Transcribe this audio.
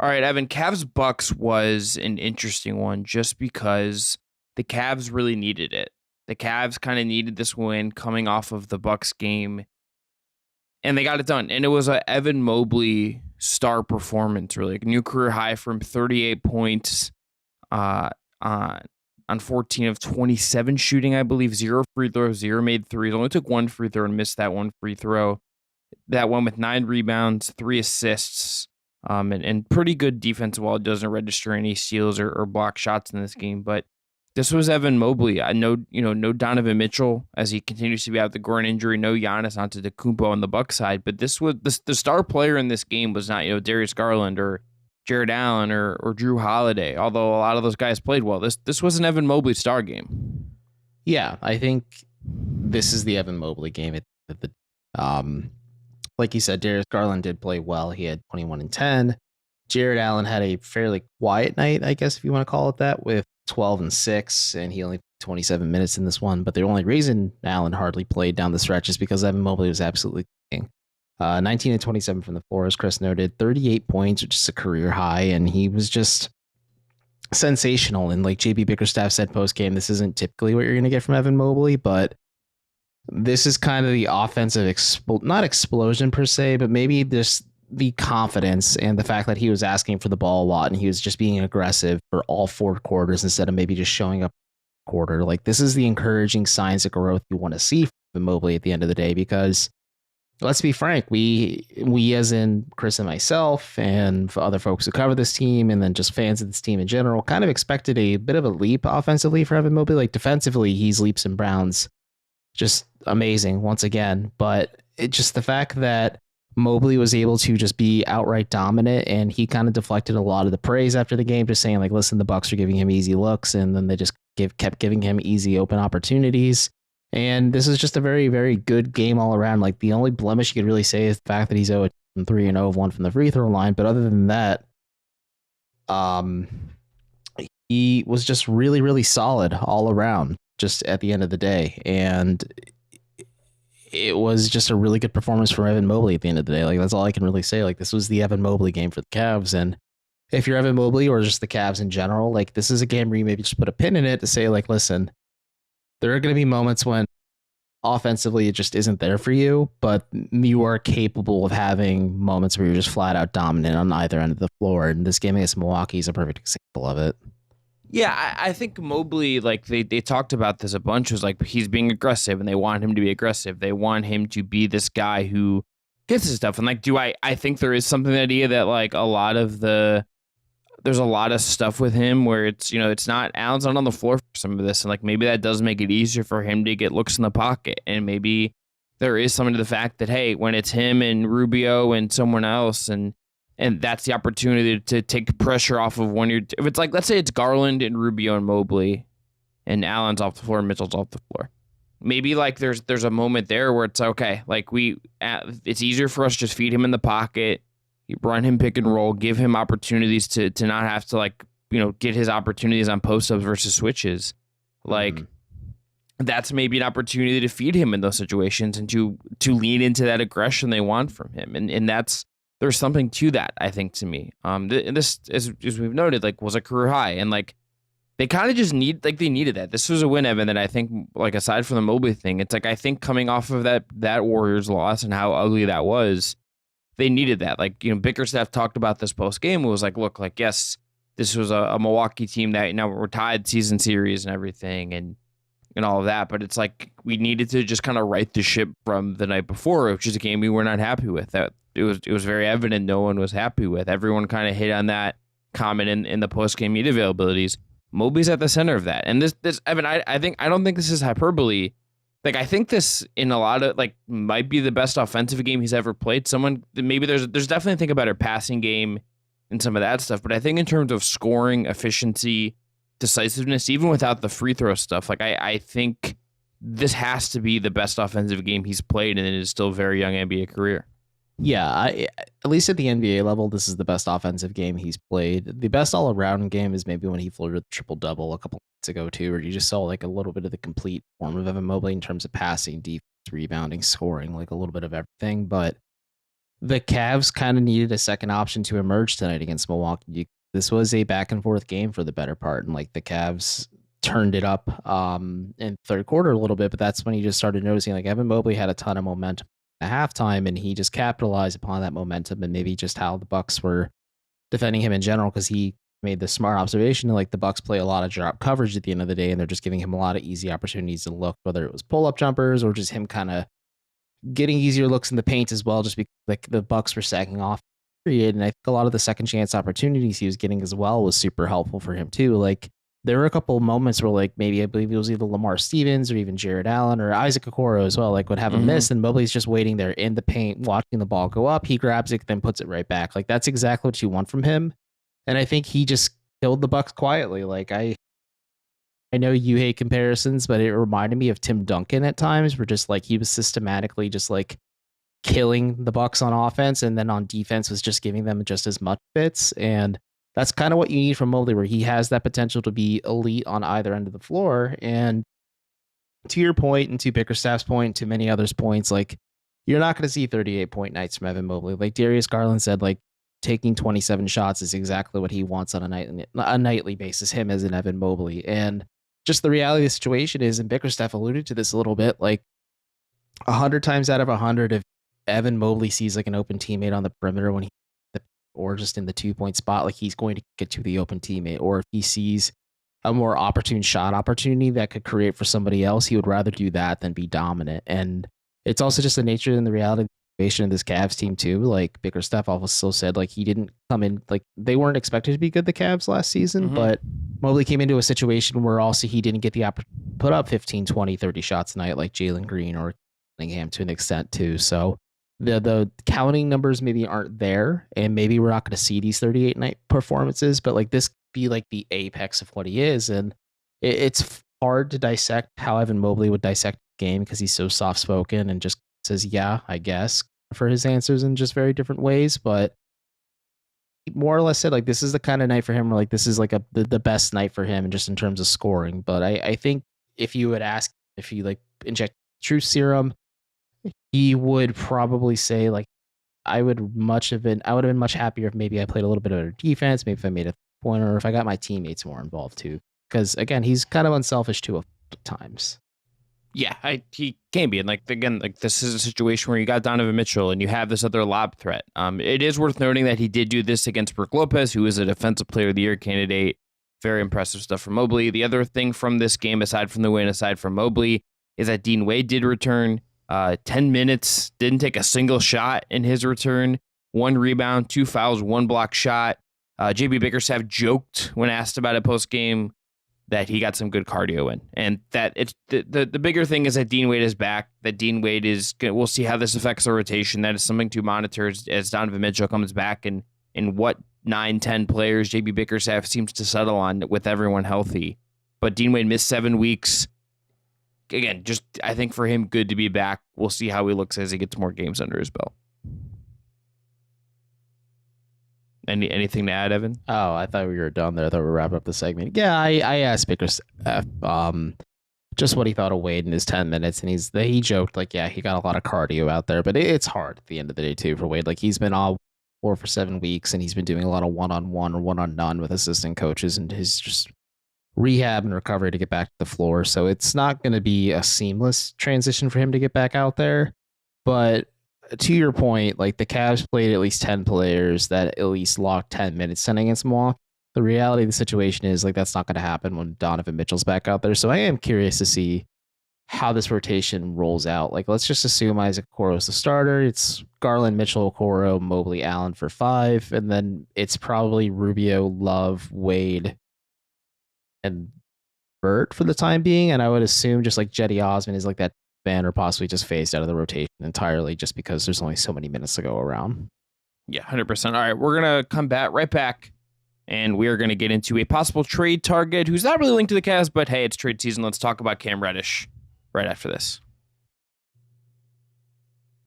All right, Evan, Cavs Bucks was an interesting one just because the Cavs really needed it. The Cavs kind of needed this win coming off of the Bucks game, and they got it done. And it was a Evan Mobley star performance, really. Like, new career high from 38 points on 14 of 27 shooting, I believe. 0 free throws, 0 made threes. Only took 1 free throw and missed that 1 free throw. That one with 9 rebounds, 3 assists, and pretty good defense while it doesn't register any steals or block shots in this game. But this was Evan Mobley. I know, no Donovan Mitchell as he continues to be out with the groin injury. No Giannis Antetokounmpo on the Bucks side. But this was the star player in this game was not Darius Garland or Jared Allen or Drew Holiday. Although a lot of those guys played well. This was an Evan Mobley star game. Yeah, I think this is the Evan Mobley game. Like you said, Darius Garland did play well. He had 21 and 10. Jared Allen had a fairly quiet night, I guess, if you want to call it that, with 12 and 6, and he only played 27 minutes in this one. But the only reason Allen hardly played down the stretch is because Evan Mobley was absolutely king. 19 and 27 from the floor, as Chris noted, 38 points, which is a career high, and he was just sensational. And like JB Bickerstaff said post-game, this isn't typically what you're going to get from Evan Mobley, but this is kind of the offensive, not explosion per se, but maybe just the confidence and the fact that he was asking for the ball a lot and he was just being aggressive for all 4 quarters instead of maybe just showing up quarter. Like, this is the encouraging signs of growth you want to see from Mobley at the end of the day, because let's be frank, we as in Chris and myself and other folks who cover this team and then just fans of this team in general kind of expected a bit of a leap offensively for Evan Mobley. Like, defensively, he's leaps and bounds. Just amazing once again. But it just the fact that Mobley was able to just be outright dominant, and he kind of deflected a lot of the praise after the game, just saying like, listen, the Bucks are giving him easy looks, and then they just kept giving him easy open opportunities. And this is just a very, very good game all around. Like, the only blemish you could really say is the fact that he's 0-3 and 0 of 1 from the free throw line. But other than that, he was just really, really solid all around, just at the end of the day. And it was just a really good performance from Evan Mobley at the end of the day. Like, that's all I can really say. Like, this was the Evan Mobley game for the Cavs. And if you're Evan Mobley or just the Cavs in general, like, this is a game where you maybe just put a pin in it to say, like, listen, there are going to be moments when offensively it just isn't there for you, but you are capable of having moments where you're just flat out dominant on either end of the floor. And this game against Milwaukee is a perfect example of it. Yeah, I think Mobley, like, they talked about this a bunch, was like, he's being aggressive and they want him to be aggressive. They want him to be this guy who gets his stuff. And like, I think there is something, the idea that like there's a lot of stuff with him where it's, it's not, Allen's not on the floor for some of this. And like, maybe that does make it easier for him to get looks in the pocket. And maybe there is something to the fact that, hey, when it's him and Rubio and someone else, and that's the opportunity to take pressure off of when if it's like, let's say it's Garland and Rubio and Mobley and Allen's off the floor and Mitchell's off the floor. Maybe like there's a moment there where it's okay, like it's easier for us to just feed him in the pocket, you run him pick and roll, give him opportunities to not have to like, get his opportunities on post-ups versus switches. Like, that's maybe an opportunity to feed him in those situations and to lean into that aggression they want from him. And there's something to that, I think, to me. This, as we've noted, like, was a career high, and like, they kind of just they needed that. This was a win, Evan, that I think, like, aside from the Mobley thing, it's like, I think coming off of that Warriors loss and how ugly that was, they needed that. Like, Bickerstaff talked about this post game. It was like, look, like, yes, this was a Milwaukee team that we're tied season series and everything, and all of that, but it's like, we needed to just kind of right the ship from the night before, which is a game we were not happy with. That it was very evident no one was happy with. Everyone kind of hit on that comment in the post game media availabilities. Mobley's at the center of that, and this Evan, I don't think this is hyperbole. Like, I think this, in a lot of, like, might be the best offensive game he's ever played. Maybe there's definitely, I think, a better passing game and some of that stuff, but I think in terms of scoring, efficiency, decisiveness, even without the free throw stuff, like, I think this has to be the best offensive game he's played in his still very young NBA career. Yeah, at least at the NBA level, this is the best offensive game he's played. The best all-around game is maybe when he flirted with triple-double a couple months ago, too, where you just saw like a little bit of the complete form of Evan Mobley in terms of passing, defense, rebounding, scoring, like a little bit of everything. But the Cavs kind of needed a second option to emerge tonight against Milwaukee. This was a back and forth game for the better part, and like the Cavs turned it up in third quarter a little bit, but that's when you just started noticing like Evan Mobley had a ton of momentum at halftime, and he just capitalized upon that momentum, and maybe just how the Bucks were defending him in general, because he made the smart observation like the Bucks play a lot of drop coverage at the end of the day, and they're just giving him a lot of easy opportunities to look, whether it was pull-up jumpers or just him kind of getting easier looks in the paint as well, just because like the Bucks were sagging off period. And I think a lot of the second chance opportunities he was getting as well was super helpful for him too. Like there were a couple of moments where like maybe I believe it was either Lamar Stevens or even Jared Allen or Isaac Okoro as well, like would have a miss, and Mobley's just waiting there in the paint, watching the ball go up. He grabs it, then puts it right back. Like that's exactly what you want from him. And I think he just killed the Bucks quietly. Like I know you hate comparisons, but it reminded me of Tim Duncan at times, where just like he was systematically just like killing the Bucks on offense, and then on defense was just giving them just as much fits. And that's kind of what you need from Mobley, where he has that potential to be elite on either end of the floor. And to your point, and to Bickerstaff's point, to many others' points, like you're not going to see 38-point nights from Evan Mobley. Like Darius Garland said, like taking 27 shots is exactly what he wants on a nightly basis, him as an Evan Mobley. And just the reality of the situation is, and Bickerstaff alluded to this a little bit, like 100 times out of 100, if Evan Mobley sees like an open teammate on the perimeter when he, or just in the 2-point spot, like he's going to get to the open teammate. Or if he sees a more opportune shot opportunity that could create for somebody else, he would rather do that than be dominant. And it's also just the nature and the reality of the situation of this Cavs team too. Like Bickerstaff also said, like he didn't come in, like they weren't expected to be good, the Cavs last season, but Mobley came into a situation where also he didn't get the opportunity to put up 15, 20, 30 shots a night like Jalen Green or Cunningham to an extent too. So the counting numbers maybe aren't there, and maybe we're not going to see these 38 night performances, but like this be like the apex of what he is. And it's hard to dissect how Evan Mobley would dissect the game because he's so soft spoken and just says, yeah, I guess, for his answers in just very different ways. But he more or less said like this is the kind of night for him where like this is like the best night for him just in terms of scoring. But I think if you would ask if you like inject truth serum, he would probably say like I would have been much happier if maybe I played a little bit better defense, maybe if I made a pointer, or if I got my teammates more involved too. Because again, he's kind of unselfish too at times. Yeah, he can be. And like again, like this is a situation where you got Donovan Mitchell and you have this other lob threat. It is worth noting that he did do this against Brook Lopez, who is a Defensive Player of the Year candidate. Very impressive stuff from Mobley. The other thing from this game, aside from the win, aside from Mobley, is that Dean Wade did return. 10 minutes, didn't take a single shot in his return. 1 rebound, 2 fouls, 1 block shot. JB Bickerstaff joked when asked about it post game that he got some good cardio in, and that it's the bigger thing is that Dean Wade is back. That Dean Wade is we'll see how this affects the rotation. That is something to monitor as Donovan Mitchell comes back, and what 9-10 players JB Bickerstaff seems to settle on with everyone healthy. But Dean Wade missed 7 weeks. Again, just I think for him, good to be back. We'll see how he looks as he gets more games under his belt. Anything to add, Evan? Oh, I thought we were done there. I thought we were wrapping up the segment. Yeah, I asked Bickerstaff just what he thought of Wade in his 10 minutes, and he joked like, yeah, he got a lot of cardio out there, but it's hard at the end of the day too for Wade. Like he's been all for 7 weeks, and he's been doing a lot of one-on-one or one-on-none with assistant coaches, and his just rehab and recovery to get back to the floor. So it's not going to be a seamless transition for him to get back out there. But to your point, like the Cavs played at least 10 players that at least logged 10 minutes against Milwaukee. The reality of the situation is like that's not going to happen when Donovan Mitchell's back out there. So I am curious to see how this rotation rolls out. Like let's just assume Isaac Okoro is the starter. It's Garland, Mitchell, Okoro, Mobley, Allen for 5, and then it's probably Rubio, Love, Wade, and Burt for the time being. And I would assume just like Jetty Osman is like that ban or possibly just phased out of the rotation entirely just because there's only so many minutes to go around. Yeah, 100%. All right, we're going to come right back, and we are going to get into a possible trade target who's not really linked to the Cavs, but hey, it's trade season. Let's talk about Cam Reddish right after this.